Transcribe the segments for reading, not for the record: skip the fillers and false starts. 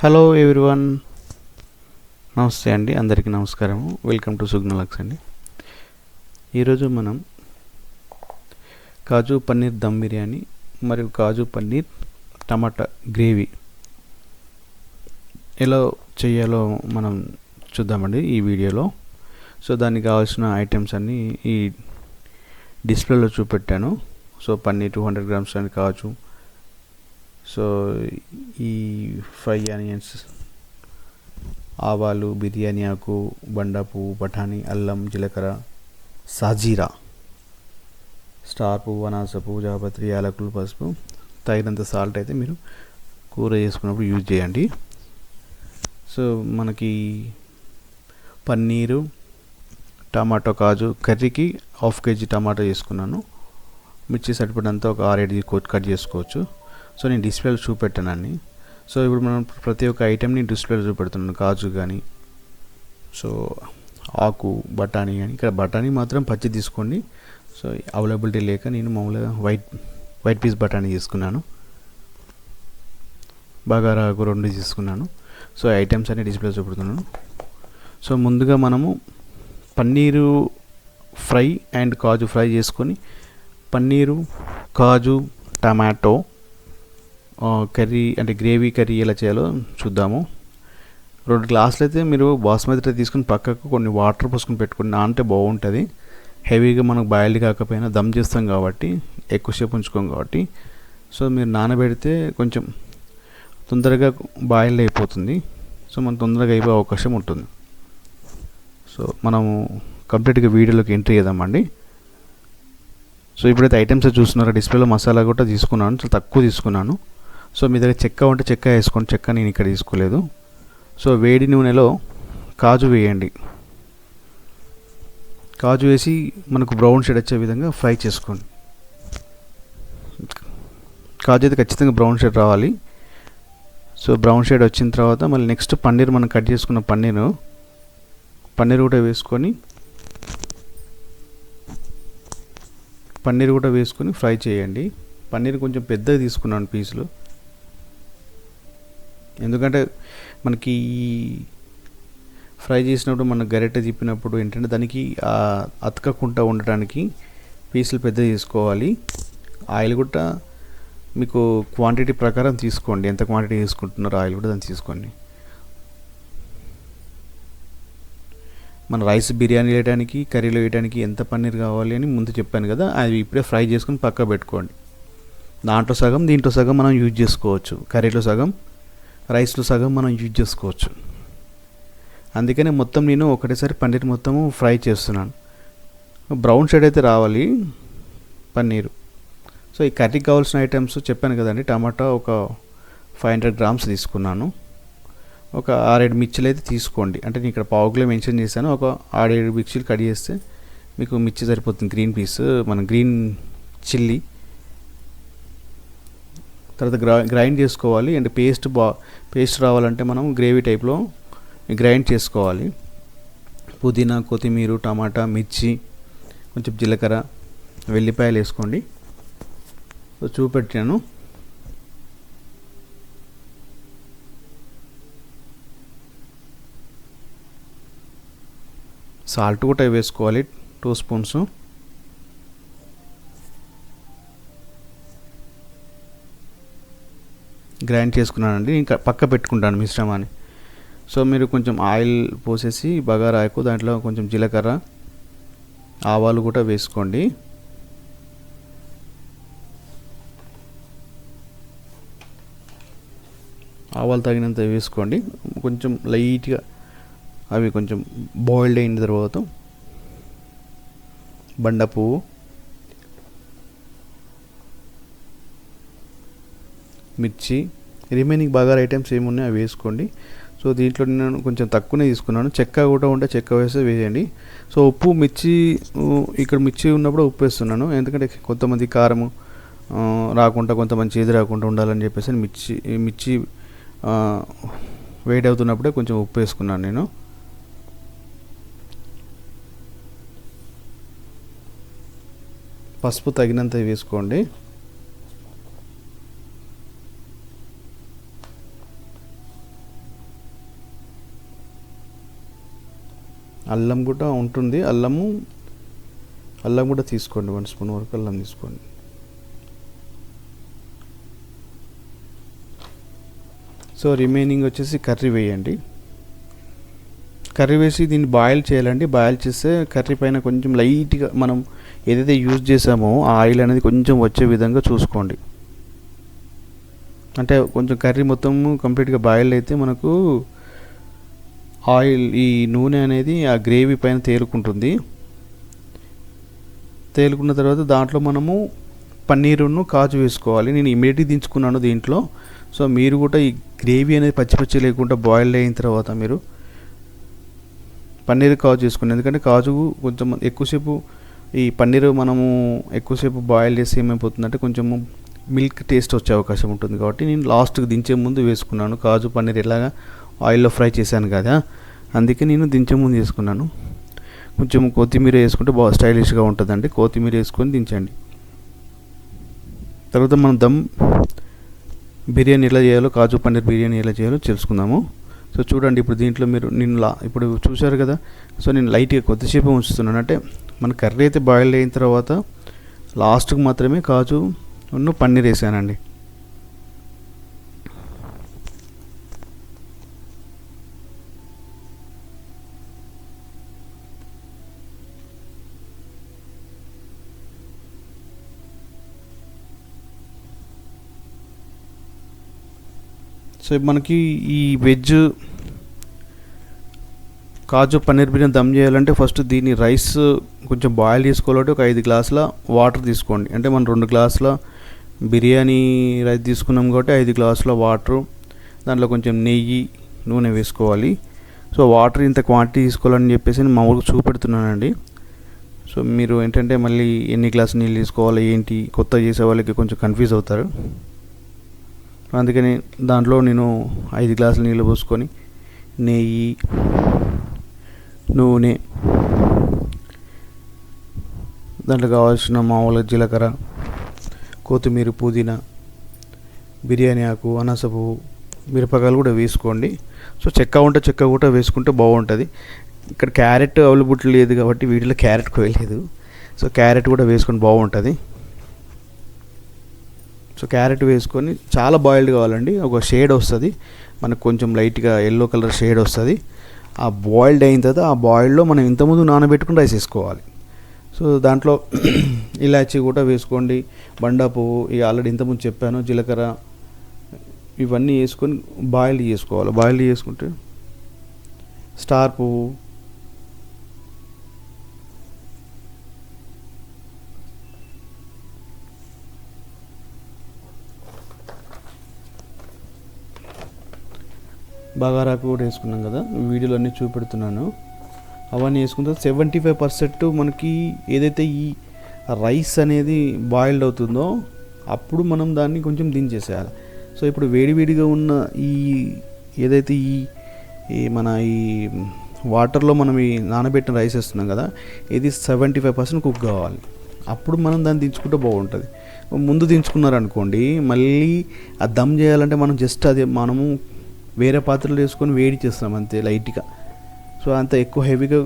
Hello everyone, నమస్తే అండి. అందరికీ నమస్కారము. వెల్కమ్ టు సుగ్నలక్స్ అండి. ఈరోజు మనం కాజు పన్నీర్ దమ్ బిర్యానీ మరియు కాజు పన్నీర్ టమాటా గ్రేవీ ఎలా చేయాలో మనం చూద్దామండి ఈ వీడియోలో. సో దానికి కావాల్సిన ఐటమ్స్ అన్నీ ఈ డిస్ప్లేలో చూపెట్టాను. సో పన్నీర్ 200 grams అని కాజు, సో ఈ 5 ఆనియన్స్, ఆవాలు, బిర్యానీ ఆకు, బండపు, బఠానీ, అల్లం, జీలకర్ర, సాజీరా, స్టార్ పువ్వు, అనాస పువ్వు, జాపత్రి, యాలకులు, పసుపు, తగినంత సాల్ట్ అయితే మీరు కూర చేసుకున్నప్పుడు యూజ్ చేయండి. సో మనకి పన్నీరు, టమాటో, కాజు కర్రీకి 1/2 kg టమాటో చేసుకున్నాను. మిర్చి సరిపడంత ఒక 6-7 కట్ చేసుకోవచ్చు. సో నేను డిస్ప్లేలో చూపెట్టానండి. సో ఇప్పుడు మనం ప్రతి ఒక్క ఐటెంని డిస్ప్లేలో చూపెడుతున్నాను. కాజు కానీ, సో ఆకు, బఠానీ కానీ. ఇక్కడ బఠానీ మాత్రం పచ్చి తీసుకోండి. సో అవైలబిలిటీ లేక నేను మామూలుగా వైట్ పీస్ బఠానీ తీసుకున్నాను. బగారా ఆకు 2 తీసుకున్నాను. సో ఐటమ్స్ అన్ని డిస్ప్లేలో చూపెడుతున్నాను. సో ముందుగా మనము paneer fry and kaju fry చేసుకొని పన్నీరు, కాజు, టమాటో కర్రీ అంటే గ్రేవీ కర్రీ ఎలా చేయాలో చూద్దాము. 2 గ్లాసులు అయితే మీరు బాస్మతి రైస్ తీసుకుని పక్కకు కొన్ని వాటర్ పోసుకొని పెట్టుకుని నానితే బాగుంటుంది. హెవీగా మనకు బాయిల్డ్ కాకపోయినా దమ్ చేస్తాం కాబట్టి, ఎక్కువసేపు ఉంచుకోం కాబట్టి, సో మీరు నానబెడితే కొంచెం తొందరగా బాయిల్డ్ అయిపోతుంది. సో మనం తొందరగా అయిపోయే అవకాశం ఉంటుంది. సో మనము కంప్లీట్గా వీడియోలోకి ఎంట్రీ చేద్దామండి. సో ఇప్పుడైతే ఐటమ్స్ చూస్తున్నారో డిస్ప్లేలో మసాలా కూడా తీసుకున్నాను. చాలా తక్కువ తీసుకున్నాను. సో మీ దగ్గర చెక్క ఉంటే చెక్క వేసుకోండి. చెక్క నేను ఇక్కడ తీసుకోలేదు. సో వేడి నూనెలో కాజు వేయండి. కాజు వేసి మనకు బ్రౌన్ షేడ్ వచ్చే విధంగా ఫ్రై చేసుకోండి. కాజు అయితే ఖచ్చితంగా బ్రౌన్ షేడ్ రావాలి. సో బ్రౌన్ షేడ్ వచ్చిన తర్వాత మళ్ళీ నెక్స్ట్ పన్నీర్, మనం కట్ చేసుకున్న పన్నీర్ కూడా వేసుకొని ఫ్రై చేయండి. పన్నీర్ కొంచెం పెద్దగా తీసుకున్నాను పీసులు, ఎందుకంటే మనకి ఫ్రై చేసినప్పుడు మనం గరిటె తిప్పినప్పుడు ఏంటంటే దానికి అతకకుండా ఉండటానికి పీసులు పెద్దగా తీసుకోవాలి. ఆయిల్ కూడా మీకు క్వాంటిటీ ప్రకారం తీసుకోండి. ఎంత క్వాంటిటీ తీసుకుంటున్నారో ఆయిల్ కూడా దాన్ని తీసుకోండి. మన రైస్ బిర్యానీ వేయడానికి, కర్రీలో వేయడానికి ఎంత పన్నీర్ కావాలి అని ముందు చెప్పాను కదా, అది ఇప్పుడే ఫ్రై చేసుకుని పక్క పెట్టుకోండి. దాంట్లో సగం, దీంట్లో సగం మనం యూజ్ చేసుకోవచ్చు. కర్రీలో సగం, రైస్లో సగం మనం యూజ్ చేసుకోవచ్చు. అందుకనే మొత్తం నేను ఒకటేసారి పన్నీర్ మొత్తము ఫ్రై చేస్తున్నాను. బ్రౌన్ షేడ్ అయితే రావాలి పన్నీరు. సో ఈ కర్రీకి కావాల్సిన ఐటమ్స్ చెప్పాను కదండి. టమాటా ఒక 500 grams తీసుకున్నాను. ఒక 6-7 మిర్చిలు అయితే తీసుకోండి. అంటే నేను ఇక్కడ పావు కిలో మెన్షన్ చేశాను. ఒక 6-7 మిర్చిలు కట్ చేస్తే మీకు మిర్చి సరిపోతుంది. గ్రీన్ పీస్, మన గ్రీన్ చిల్లీ. తర్వాత గ్రైండ్ చేసుకోవాలి. అండ్ పేస్ట్ రావాలంటే మనం గ్రేవీ టైప్లో గ్రైండ్ చేసుకోవాలి. పుదీనా, కొత్తిమీర, టమాటా, మిర్చి, కొంచెం జీలకర్ర, వెల్లిపాయలు వేసుకోండి. సో చూపెట్టాను. సాల్ట్ కూడా వేసుకోవాలి 2 స్పూన్స్. గ్రైండ్ చేసుకున్నానండి. ఇంకా పక్క పెట్టుకుంటాను మిశ్రమాన్ని. సో మీరు కొంచెం ఆయిల్ పోసేసి బగారా ఆకు, దాంట్లో కొంచెం జీలకర్ర, ఆవాలు కూడా వేసుకోండి. ఆవాలు తగినంత వేసుకోండి. కొంచెం లైట్గా అవి కొంచెం బాయిల్డ్ అయిన తర్వాత బండ పువ్వు, మిర్చి, రిమైనింగ్ బగారా ఐటమ్స్ ఏమున్నాయో అవి వేసుకోండి. సో దీంట్లో నేను కొంచెం తక్కువనే తీసుకున్నాను. చెక్క కూడా ఉంటే చెక్క వేస్తే వేయండి. సో ఉప్పు, మిర్చి, ఇక్కడ మిర్చి ఉన్నప్పుడు ఉప్పు వేస్తున్నాను. ఎందుకంటే కొంతమంది కారము రాకుండా, కొంతమంది చేదు రాకుండా ఉండాలని చెప్పేసి మిర్చి వేడి అవుతున్నప్పుడే కొంచెం ఉప్పు వేసుకున్నాను నేను. పసుపు తగినంత వేసుకోండి. అల్లం కూడా ఉంటుంది, అల్లం కూడా తీసుకోండి, 1 స్పూన్ వరకు అల్లం తీసుకోండి. సో రిమైనింగ్ వచ్చేసి కర్రీ వేయండి. కర్రీ వేసి దీన్ని బాయిల్ చేయాలండి. బాయిల్ చేస్తే కర్రీ పైన కొంచెం లైట్గా మనం ఏదైతే యూజ్ చేసామో ఆ ఆయిల్ అనేది కొంచెం వచ్చే విధంగా చూసుకోండి. అంటే కొంచెం కర్రీ మొత్తం కంప్లీట్గా బాయిల్ అయితే మనకు ఆయిల్, ఈ నూనె అనేది ఆ గ్రేవీ పైన తేలుకుంటుంది. తేలుకున్న తర్వాత దాంట్లో మనము పన్నీరును కాజు వేసుకోవాలి. నేను ఇమీడియట్గా దించుకున్నాను దీంట్లో. సో మీరు కూడా ఈ గ్రేవీ అనేది పచ్చి లేకుండా బాయిల్ అయిన తర్వాత మీరు పన్నీర్ కాజు వేసుకోండి. ఎందుకంటే కాజు కొంచెం ఎక్కువసేపు, ఈ పన్నీరు మనము ఎక్కువసేపు బాయిల్ చేసి ఏమైపోతుందంటే కొంచెము మిల్క్ టేస్ట్ వచ్చే అవకాశం ఉంటుంది. కాబట్టి నేను లాస్ట్కి దించే ముందు వేసుకున్నాను. కాజు పన్నీర్ ఎలాగా ఆయిల్లో ఫ్రై చేశాను కదా, అందుకే నేను దించే ముందు వేసుకున్నాను. కొంచెం కొత్తిమీర వేసుకుంటే బాగా స్టైలిష్గా ఉంటుందండి. కొత్తిమీర వేసుకొని దించండి. తర్వాత మనం దమ్ బిర్యానీ ఎలా చేయాలో, కాజు పన్నీర్ బిర్యానీ ఎలా చేయాలో తెలుసుకుందాము. సో చూడండి, ఇప్పుడు దీంట్లో మీరు ఇప్పుడు చూశారు కదా. సో నేను లైట్గా కొద్దిసేపు ఉంచుతున్నాను. అంటే మన కర్రీ అయితే బాయిల్ అయిన తర్వాత లాస్ట్కి మాత్రమే కాజు పన్నీర్ వేసానండి. సో మనకి ఈ వెజ్ కాజు పన్నీర్ బిర్యానీ దమ్ చేయాలంటే ఫస్ట్ దీన్ని రైస్ కొంచెం బాయిల్ చేసుకోవాలంటే ఒక 5 గ్లాసుల వాటర్ తీసుకోండి. అంటే మనం 2 గ్లాసుల బిర్యానీ రైస్ తీసుకున్నాం కాబట్టి 5 గ్లాసుల వాటరు, దాంట్లో కొంచెం నెయ్యి, నూనె వేసుకోవాలి. సో వాటర్ ఇంత క్వాంటిటీ తీసుకోవాలని చెప్పేసి నేను మా ఊరికి చూపెడుతున్నానండి. సో మీరు ఏంటంటే మళ్ళీ ఎన్ని గ్లాసులు నీళ్ళు తీసుకోవాలి ఏంటి, కొత్త చేసే వాళ్ళకి కొంచెం కన్ఫ్యూజ్ అవుతారు. అందుకని దాంట్లో నేను 5 గ్లాసుల నీళ్ళు పోసుకొని నెయ్యి, నూనె, దాంట్లో కావాల్సిన మామూలుగా జీలకర్ర, కొత్తిమీర, పుదీనా, బిర్యానీ ఆకు, అనాస పువ్వు, మిరపకాయలు కూడా వేసుకోండి. సో చెక్క ఉంటే చెక్క కూడా వేసుకుంటే బాగుంటుంది. ఇక్కడ క్యారెట్ అవైలబుల్ లేదు కాబట్టి వీటిలో క్యారెట్ కోయలేదు. సో క్యారెట్ కూడా వేసుకొని బాగుంటుంది. సో క్యారెట్ వేసుకొని చాలా బాయిల్డ్ కావాలండి. ఒక షేడ్ వస్తుంది మనకు, కొంచెం లైట్గా ఎల్లో కలర్ షేడ్ వస్తుంది. ఆ బాయిల్డ్ అయిన తర్వాత ఆ బాయిల్డ్లో మనం ఇంతకుముందు నానబెట్టుకుని రైస్ వేసుకోవాలి. సో దాంట్లో ఇలాచీ కూడా వేసుకోండి, బండా పువ్వు, ఇక ఆల్రెడీ ఇంతకుముందు చెప్పాను, జీలకర్ర, ఇవన్నీ వేసుకొని బాయిల్డ్ చేసుకోవాలి. బాయిల్డ్ చేసుకుంటే స్టార్ పువ్వు, బగారాకు కూడా వేసుకున్నాం కదా, వీడియోలో అన్నీ చూపెడుతున్నాను. అవన్నీ వేసుకున్న 75% మనకి ఏదైతే ఈ రైస్ అనేది బాయిల్డ్ అవుతుందో అప్పుడు మనం దాన్ని కొంచెం దించేసేయాలి. సో ఇప్పుడు వేడివేడిగా ఉన్న ఈ ఏదైతే ఈ మన ఈ వాటర్లో మనం ఈ నానబెట్టిన రైస్ వేస్తున్నాం కదా, ఇది 75% కుక్ కావాలి. అప్పుడు మనం దాన్ని దించుకుంటే బాగుంటుంది. ముందు దించుకున్నారనుకోండి, మళ్ళీ ఆ దమ్ చేయాలంటే మనం జస్ట్ అది మనము వేరే పాత్రలు వేసుకొని వేడి చేస్తాం అంతే లైట్గా. సో అంత ఎక్కువ హెవీగా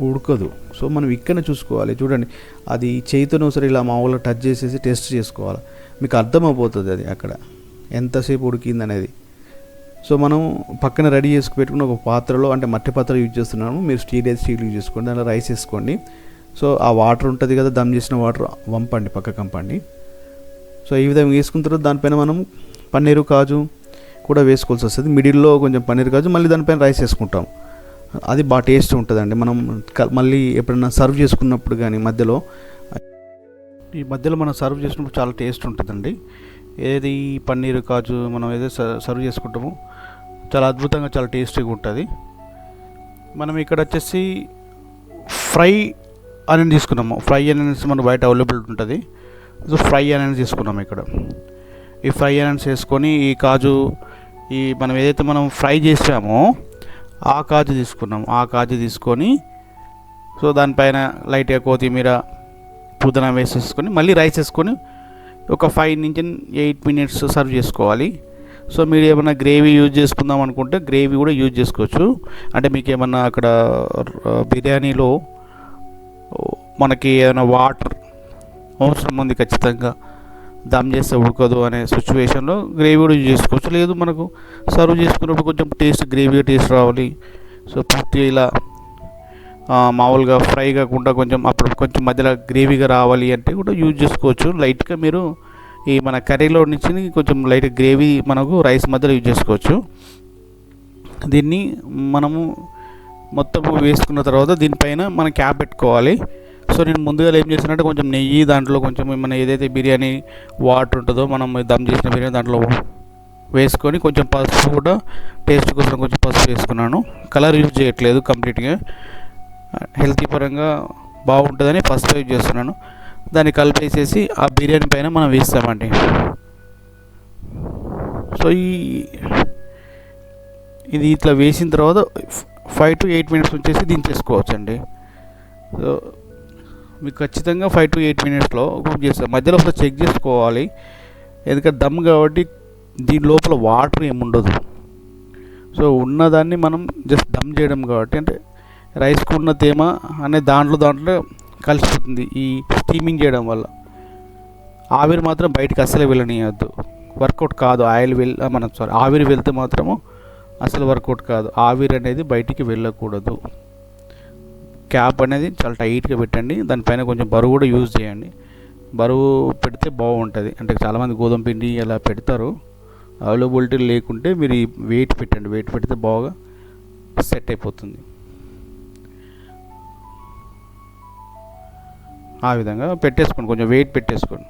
ఉడకదు. సో మనం ఇక్కడనే చూసుకోవాలి. చూడండి, అది చేతితో ఒకసారి ఇలా మామూలుగా టచ్ చేసేసి టెస్ట్ చేసుకోవాలి. మీకు అర్థమైపోతుంది అది అక్కడ ఎంతసేపు ఉడికింది అనేది. సో మనం పక్కన రెడీ చేసుకు పెట్టుకున్న ఒక పాత్రలో, అంటే మట్టి పాత్ర యూజ్ చేస్తున్నాము, మీరు స్టీల్ యూజ్ చేసుకోండి. దాంట్లో రైస్ వేసుకోండి. సో ఆ వాటర్ ఉంటుంది కదా, దమ్ చేసిన వాటర్ వంపండి, పక్కకు వంపండి. సో ఈ విధంగా వేసుకున్న తర్వాత దానిపైన మనం పన్నీరు, కాజు కూడా వేసుకోవాల్సి వస్తుంది. మిడిల్లో కొంచెం పన్నీర్, కాజు, మళ్ళీ దానిపైన రైస్ వేసుకుంటాం. అది బాగా టేస్ట్ ఉంటుందండి. మనం మళ్ళీ ఎప్పుడైనా సర్వ్ చేసుకున్నప్పుడు కానీ ఈ మధ్యలో మనం సర్వ్ చేసినప్పుడు చాలా టేస్ట్ ఉంటుందండి. ఏది పన్నీరు, కాజు మనం ఏదైతే సర్వ్ చేసుకుంటామో చాలా అద్భుతంగా, చాలా టేస్టీగా ఉంటుంది. మనం ఇక్కడ వచ్చేసి ఫ్రై ఆనియన్ తీసుకున్నాము. ఫ్రై ఆనియన్స్ మనకు బయట అవైలబుల్ ఉంటుంది. సో ఫ్రై ఆనియన్స్ తీసుకున్నాము ఇక్కడ. ఈ ఫ్రై ఆనియన్స్ వేసుకొని ఈ కాజు, ఈ మనం ఏదైతే మనం ఫ్రై చేసామో ఆ కాజు తీసుకున్నాం. ఆ కాజు తీసుకొని సో దానిపైన లైట్గా కొత్తిమీర, పుదీనా వేసేసుకొని మళ్ళీ రైస్ వేసుకొని ఒక 5 నుంచి 8 మినిట్స్ సర్వ్ చేసుకోవాలి. సో మీరు ఏమైనా గ్రేవీ యూజ్ చేసుకుందాం అనుకుంటే గ్రేవీ కూడా యూజ్ చేసుకోవచ్చు. అంటే మీకు ఏమన్నా అక్కడ బిర్యానీలో మనకి ఏమైనా వాటర్ అవసరం ఉంది, ఖచ్చితంగా దమ్ చేస్తే ఉడకదు అనే సిచ్యువేషన్లో గ్రేవీ కూడా యూజ్ చేసుకోవచ్చు. లేదు మనకు సర్వ్ చేసుకున్నప్పుడు కొంచెం గ్రేవీ టేస్ట్ రావాలి, సో పూర్తిగా ఇలా మామూలుగా ఫ్రై కాకుండా కొంచెం అప్పుడు కొంచెం మధ్యలో గ్రేవీగా రావాలి అంటే కూడా యూజ్ చేసుకోవచ్చు. లైట్గా మీరు ఈ మన కర్రీలో నుంచి కొంచెం లైట్ గ్రేవీ మనకు రైస్ మధ్యలో యూజ్ చేసుకోవచ్చు. దీన్ని మనము మొత్తము వేసుకున్న తర్వాత దీనిపైన మనం క్యాప్ పెట్టుకోవాలి. సో నేను ముందుగా ఏం చేశానంటే కొంచెం నెయ్యి, దాంట్లో కొంచెం మన ఏదైతే బిర్యానీ వాటర్ ఉంటుందో మనం దమ్ చేసిన బిర్యానీ దాంట్లో వేసుకొని కొంచెం పసుపు కూడా టేస్ట్ కోసం కొంచెం పసుపు వేసుకున్నాను. కలర్ యూజ్ చేయట్లేదు, కంప్లీట్గా హెల్తీ పరంగా బాగుంటుందని పసుపు యూజ్ చేస్తున్నాను. దాన్ని కలిపేసేసి ఆ బిర్యానీ పైన మనం వేస్తామండి. సో ఇది ఇట్లా వేసిన తర్వాత 5 to 8 minutes వచ్చేసి దించేసుకోవచ్చు అండి. సో మీకు ఖచ్చితంగా 5 to 8 minutesలో కుక్ చేస్తాం. మధ్యలో ఒకసారి చెక్ చేసుకోవాలి, ఎందుకంటే దమ్ కాబట్టి దీని లోపల వాటర్ ఏముండదు. సో ఉన్నదాన్ని మనం జస్ట్ దమ్ చేయడం కాబట్టి అంటే రైస్కు ఉన్న తేమ అనే దాంట్లో కలిసిపోతుంది ఈ స్టీమింగ్ చేయడం వల్ల. ఆవిరి మాత్రం బయటికి అస్సలు వెళ్ళనియద్దు, వర్కౌట్ కాదు. ఆవిరి వెళ్తే మాత్రము అసలు వర్కౌట్ కాదు. ఆవిరి అనేది బయటికి వెళ్ళకూడదు. క్యాప్ అనేది చాలా టైట్గా పెట్టండి. దానిపైన కొంచెం బరువు కూడా యూజ్ చేయండి. బరువు పెడితే బాగుంటుంది. అంటే చాలామంది గోధుమ పిండి అలా పెడతారు, అవైలబిలిటీ లేకుంటే మీరు ఈ వెయిట్ పెట్టండి. వెయిట్ పెడితే బాగా సెట్ అయిపోతుంది. ఆ విధంగా పెట్టేసుకోండి, కొంచెం వెయిట్ పెట్టేసుకోండి.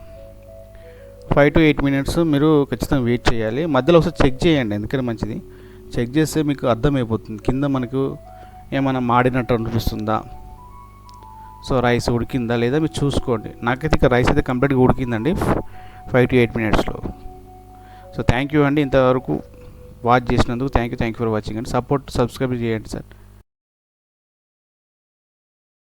5 to 8 minutes మీరు ఖచ్చితంగా వెయిట్ చేయాలి. మధ్యలో ఒకసారి చెక్ చేయండి, ఎందుకంటే మంచిది. చెక్ చేస్తే మీకు అర్థమైపోతుంది కింద మనకు ఏమైనా మాడినట్టు అనిపిస్తుందా, సో రైస్ ఉడికిందా లేదా మీరు చూసుకోండి. నాకైతే ఇక రైస్ అయితే కంప్లీట్గా ఉడికిందండి 5 to 8 minutesలో. సో థ్యాంక్ యూ అండి, ఇంతవరకు వాచ్ చేసినందుకు థ్యాంక్ యూ ఫర్ వాచింగ్ అండి. సబ్స్క్రైబ్ చేయండి సార్.